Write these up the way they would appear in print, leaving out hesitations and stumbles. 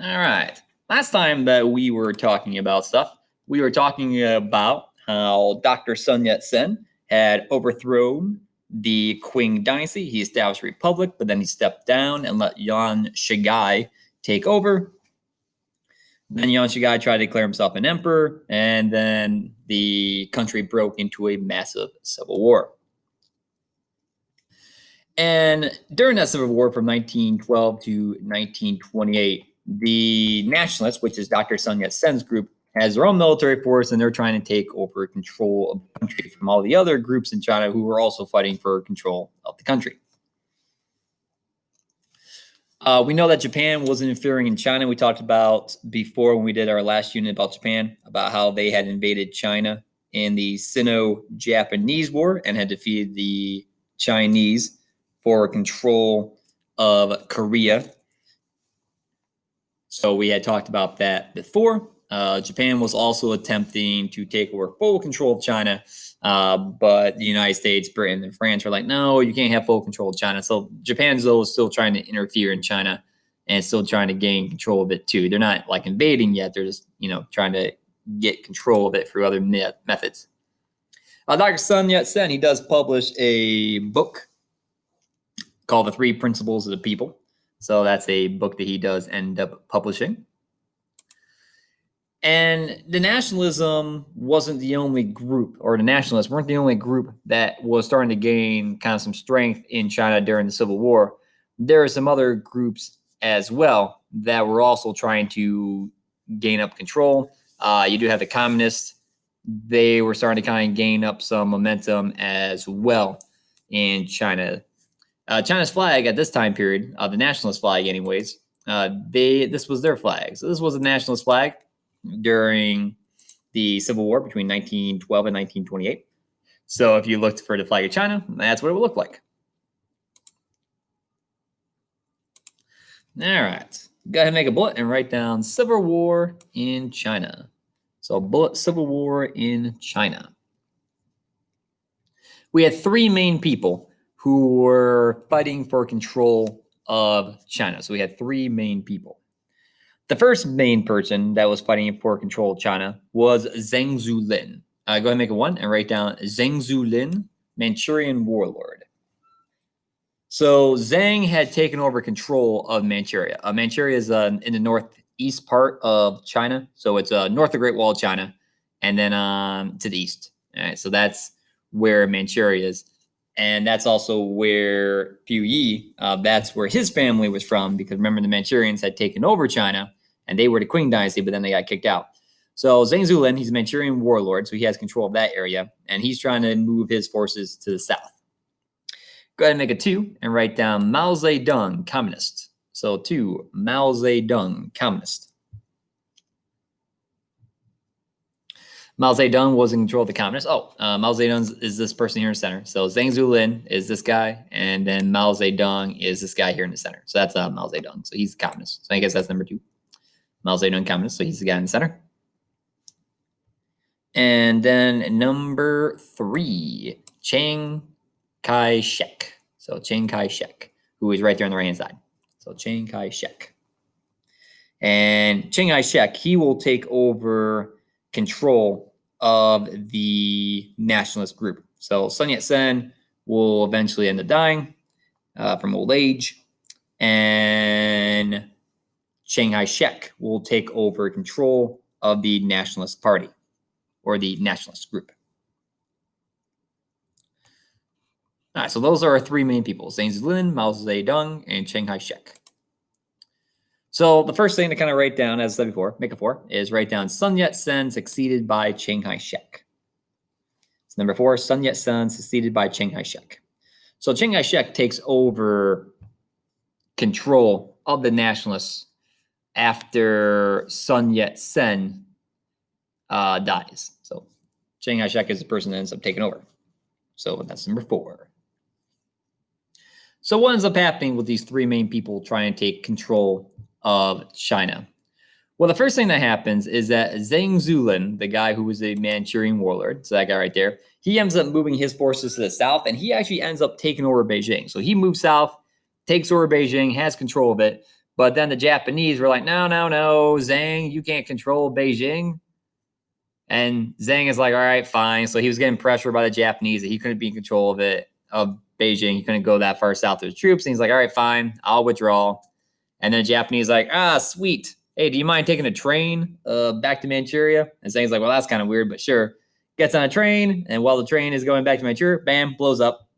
All right. Last time that we were talking about stuff, we were talking about how Dr. Sun Yat sen had overthrown the Qing dynasty. He established a republic, but then he stepped down and let Yuan Shigai take over. Then Yuan Shigai tried to declare himself an emperor, and then the country broke into a massive civil war. And during that civil war from 1912 to 1928, the nationalists, which is Dr. Sun Yat sen's group, has their own military force, and they're trying to take over control of the country from all the other groups in China who were also fighting for control of the country. We know that Japan wasn't interfering in China. We talked about before when we did our last unit about Japan, about how they had invaded China in the Sino-Japanese War and had defeated the Chinese for control of Korea. So we had talked about that before. Japan was also attempting to take over full control of China, but the United States, Britain, and France were like, no, you can't have full control of China. So Japan's though still trying to interfere in China and still trying to gain control of it too. They're not like invading yet. They're just trying to get control of it through other methods. Dr. Sun Yat sen, he does publish a book called The Three Principles of the People. So that's a book that he does end up publishing. And the nationalism wasn't the only group, or the nationalists weren't the only group that was starting to gain kind of some strength in China during the Civil War. There are some other groups as well that were also trying to gain up control. You do have the communists. They were starting to kind of gain up some momentum as well in China. China's flag at this time period, the nationalist flag anyways, this was their flag. So this was a nationalist flag during the Civil War between 1912 and 1928. So if you looked for the flag of China, that's what it would look like. All right. Go ahead and make a bullet and write down Civil War in China. So bullet, Civil War in China. We had three main people who were fighting for control of China. So we had three main people. The first main person that was fighting for control of China was Zheng Zhulin. Go ahead and make a one and write down Zheng Zhulin, Manchurian warlord. So Zheng had taken over control of Manchuria. Manchuria is in the northeast part of China. So it's north of the Great Wall of China and then to the east. All right, so that's where Manchuria is. And that's also where Puyi, that's where his family was from, because remember the Manchurians had taken over China and they were the Qing dynasty, but then they got kicked out. So Zheng Zhulin, he's a Manchurian warlord, so he has control of that area, and he's trying to move his forces to the south. Go ahead and make a two and write down Mao Zedong, communist. So two, Mao Zedong, communist. Mao Zedong was in control of the communists. Mao Zedong is this person here in the center. So Zheng Zhulin is this guy, and then Mao Zedong is this guy here in the center. So that's Mao Zedong. So he's a communist. So I guess that's number two. Mao Zedong, communist. So he's the guy in the center. And then number three, Chiang Kai-shek. So Chiang Kai-shek, who is right there on the right-hand side. So Chiang Kai-shek. And Chiang Kai-shek, he will take over control of the nationalist group. So Sun Yat-sen will eventually end up dying from old age. And Chiang Kai-shek will take over control of the Nationalist Party or the nationalist group. All right, so those are our three main people, Zheng Zhulin, Mao Zedong, and Chiang Kai-shek. So the first thing to kind of write down, as I said before, make a four, is write down Sun Yat-sen succeeded by Chiang Kai-shek. So number four, Sun Yat-sen succeeded by Chiang Kai-shek. So Chiang Kai-shek takes over control of the nationalists after Sun Yat-sen dies. So Chiang Kai-shek is the person that ends up taking over. So that's number four. So what ends up happening with these three main people trying to take control of China? Well, the first thing that happens is that Zheng Zhulin, the guy who was a Manchurian warlord, so that guy right there, he ends up moving his forces to the south, and he actually ends up taking over Beijing. So he moves south, takes over Beijing, has control of it, But then the Japanese were like, no, no, no, Zhang, you can't control Beijing. And Zhang is like, all right, fine. So he was getting pressure by the Japanese that he couldn't be in control of Beijing. He couldn't go that far south with his troops. And he's like, all right, fine, I'll withdraw. And then the Japanese like, sweet. Hey, do you mind taking a train back to Manchuria? And Zhang's like, well, that's kind of weird, but sure. Gets on a train, and while the train is going back to Manchuria, bam, blows up,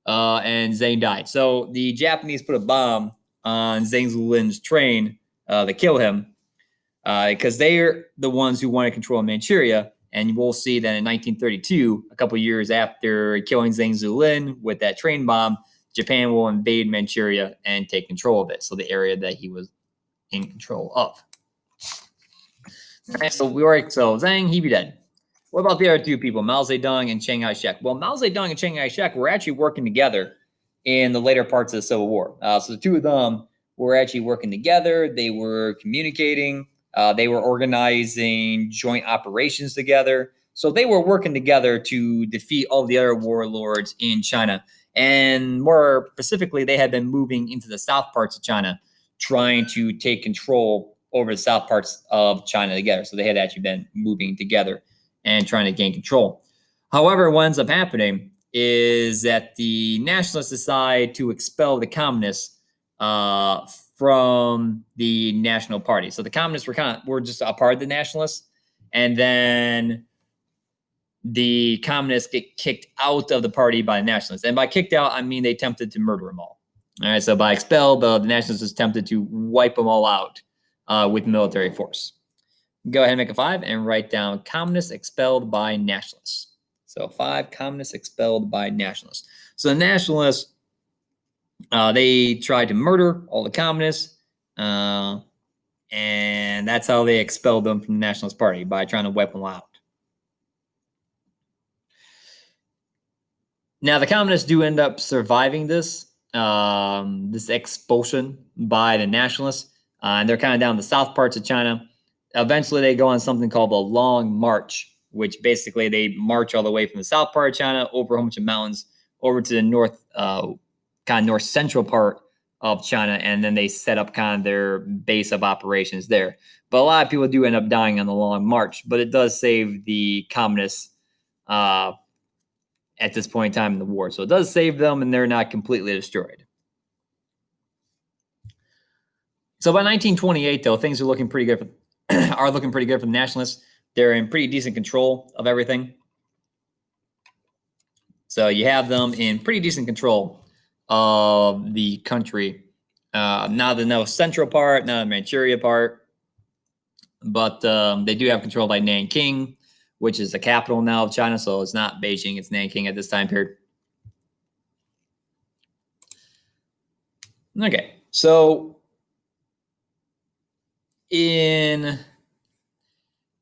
and Zhang died. So the Japanese put a bomb on Zhang Zuolin's train to kill him, because they're the ones who want to control Manchuria. And we'll see that in 1932, a couple years after killing Zhang Zuolin with that train bomb, Japan will invade Manchuria and take control of it. So the area that he was in control of. Right, so Zhang, he be dead. What about the other two people, Mao Zedong and Chiang Kai-shek? Well, Mao Zedong and Chiang Kai-shek were actually working together in the later parts of the Civil War. So the two of them were actually working together. They were communicating. They were organizing joint operations together. So they were working together to defeat all the other warlords in China. And more specifically, they had been moving into the south parts of China, trying to take control over the south parts of China together. So they had actually been moving together and trying to gain control. However, what ends up happening is that the nationalists decide to expel the communists from the National Party. So the communists were just a part of the nationalists, and then the communists get kicked out of the party by the nationalists. And by kicked out, I mean they attempted to murder them all. All right, so by expelled, the nationalists attempted to wipe them all out with military force. Go ahead and make a 5 and write down communists expelled by nationalists. So 5 communists expelled by nationalists. So the nationalists, they tried to murder all the communists, and that's how they expelled them from the Nationalist Party, by trying to wipe them out. Now the communists do end up surviving this expulsion by the nationalists, and they're kind of down the south parts of China. Eventually, they go on something called the Long March, which basically they march all the way from the south part of China over a whole bunch of mountains over to the north, kind of north central part of China, and then they set up kind of their base of operations there. But a lot of people do end up dying on the Long March, but it does save the communists at this point in time in the war. So it does save them, and they're not completely destroyed. So by 1928, though, things are looking pretty good for the nationalists. They're in pretty decent control of everything. So you have them in pretty decent control of the country. Not the central part, not the Manchuria part, but they do have control by Nanking, which is the capital now of China. So it's not Beijing, it's Nanking at this time period. Okay, so in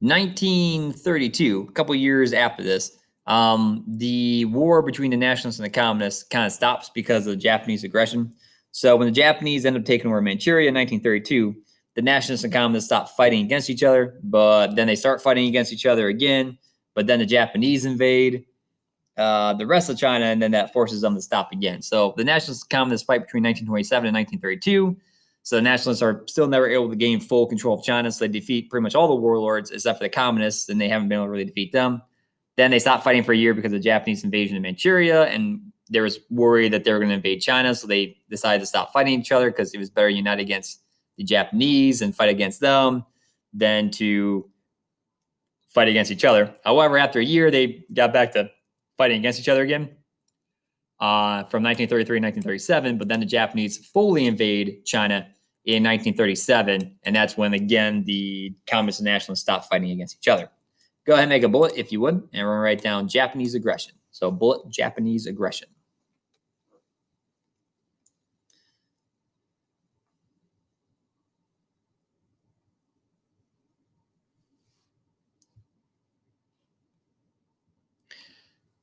1932, a couple years after this, the war between the nationalists and the communists kind of stops because of the Japanese aggression. So when the Japanese end up taking over Manchuria in 1932, the nationalists and communists stop fighting against each other, but then they start fighting against each other again. But then the Japanese invade the rest of China, and then that forces them to stop again. So the nationalists and communists fight between 1927 and 1932. So the nationalists are still never able to gain full control of China. So they defeat pretty much all the warlords except for the communists, and they haven't been able to really defeat them. Then they stopped fighting for a year because of the Japanese invasion of Manchuria, and there was worry that they were going to invade China. So they decided to stop fighting each other because it was better to unite against the Japanese and fight against them than to fight against each other. However, after a year, they got back to fighting against each other again from 1933 to 1937. But then the Japanese fully invade China in 1937. And that's when, again, the communists and nationalists stopped fighting against each other. Go ahead and make a bullet if you would. And we're going to write down Japanese aggression. So bullet, Japanese aggression.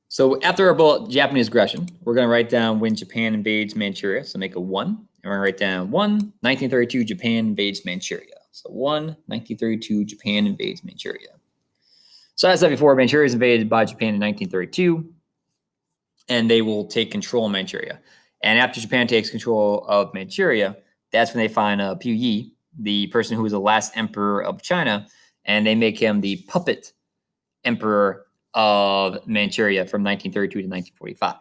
So after our bullet, Japanese aggression, we're going to write down when Japan invades Manchuria. So make a 1. And we're going to write down 1932, Japan invades Manchuria. So 1932, Japan invades Manchuria. So as I said before, Manchuria is invaded by Japan in 1932, and they will take control of Manchuria. And after Japan takes control of Manchuria, that's when they find Pu Yi, the person who was the last emperor of China, and they make him the puppet emperor of Manchuria from 1932 to 1945.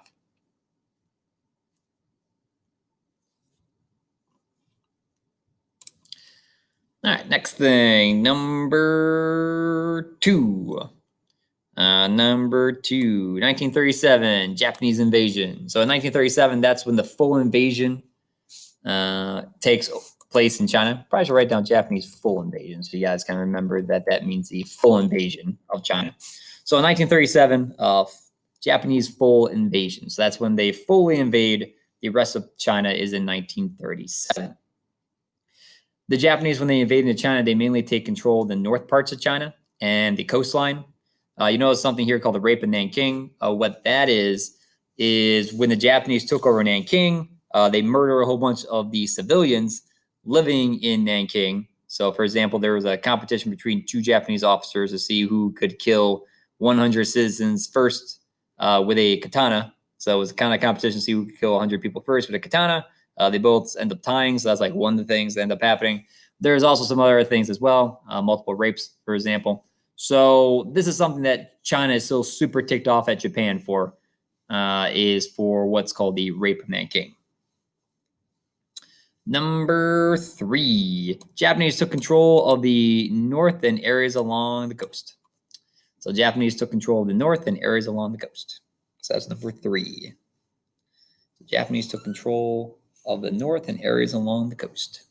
All right, next thing, number two. Number two, 1937, Japanese invasion. So in 1937, that's when the full invasion takes place in China. Probably should write down Japanese full invasion so you guys can remember that that means the full invasion of China. So in 1937, Japanese full invasion. So that's when they fully invade the rest of China is in 1937. The Japanese, when they invade into China, they mainly take control of the north parts of China and the coastline. You notice something here called the Rape of Nanking. What that is when the Japanese took over Nanking, they murder a whole bunch of the civilians living in Nanking. So, for example, there was a competition between two Japanese officers to see who could kill 100 citizens first with a katana. So it was kind of competition to see who could kill 100 people first with a katana. They both end up tying, so that's like one of the things that end up happening. There's also some other things as well, multiple rapes, for example. So this is something that China is still super ticked off at Japan for, is for what's called the Rape of Nanking. Number three, Japanese took control of the north and areas along the coast. So Japanese took control of the north and areas along the coast. So that's number three. The Japanese took control of the north and areas along the coast.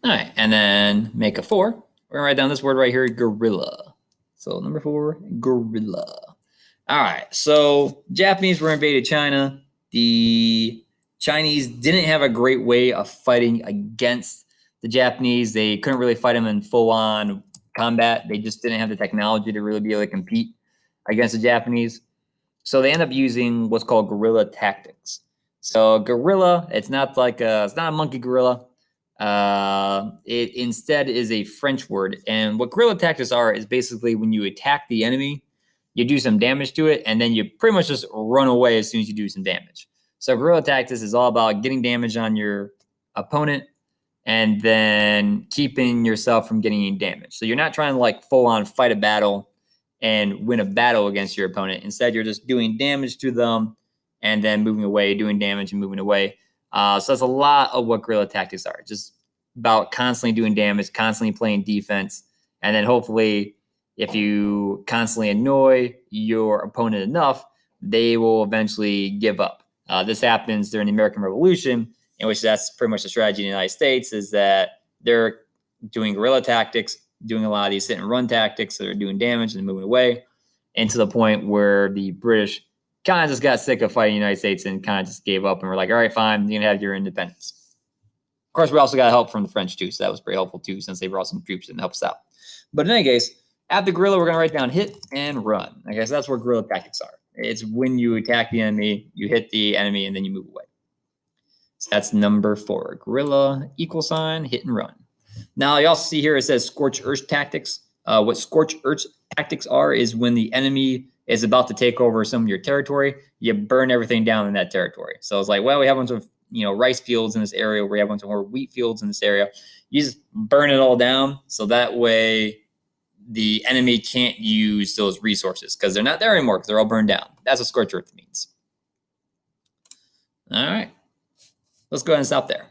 All right, and then make a four. We're gonna write down this word right here, guerrilla. So number four, guerrilla. All right, so Japanese were invaded China. The Chinese didn't have a great way of fighting against the Japanese. They couldn't really fight them in full-on combat. They just didn't have the technology to really be able to compete against the Japanese. So they end up using what's called guerrilla tactics. So guerrilla, it's not a monkey gorilla. It instead is a French word. And what guerrilla tactics are is basically when you attack the enemy, you do some damage to it, and then you pretty much just run away as soon as you do some damage. So guerrilla tactics is all about getting damage on your opponent and then keeping yourself from getting any damage. So you're not trying to like full on fight a battle and win a battle against your opponent. Instead, you're just doing damage to them and then moving away, doing damage and moving away. So that's a lot of what guerrilla tactics are. Just about constantly doing damage, constantly playing defense, and then hopefully, if you constantly annoy your opponent enough, they will eventually give up. This happens during the American Revolution, in which that's pretty much the strategy in the United States, is that they're doing guerrilla tactics, doing a lot of these hit and run tactics that are doing damage and moving away, and to the point where the British kind of just got sick of fighting the United States and kind of just gave up and were like, all right, fine, you can have your independence. Of course, we also got help from the French too, so that was pretty helpful too, since they brought some troops in to help us out. But in any case, after guerrilla, we're going to write down hit and run. I guess that's where guerrilla tactics are. It's when you attack the enemy, you hit the enemy, and then you move away. So that's number four. Guerrilla, equal sign, hit and run. Now, you also see here it says scorched earth tactics. What scorched earth tactics are is when the enemy is about to take over some of your territory, you burn everything down in that territory. So it's like, well, we have a bunch of rice fields in this area. We have a bunch of more wheat fields in this area. You just burn it all down, so that way the enemy can't use those resources because they're not there anymore because they're all burned down. That's what scorched earth means. All right. Let's go ahead and stop there.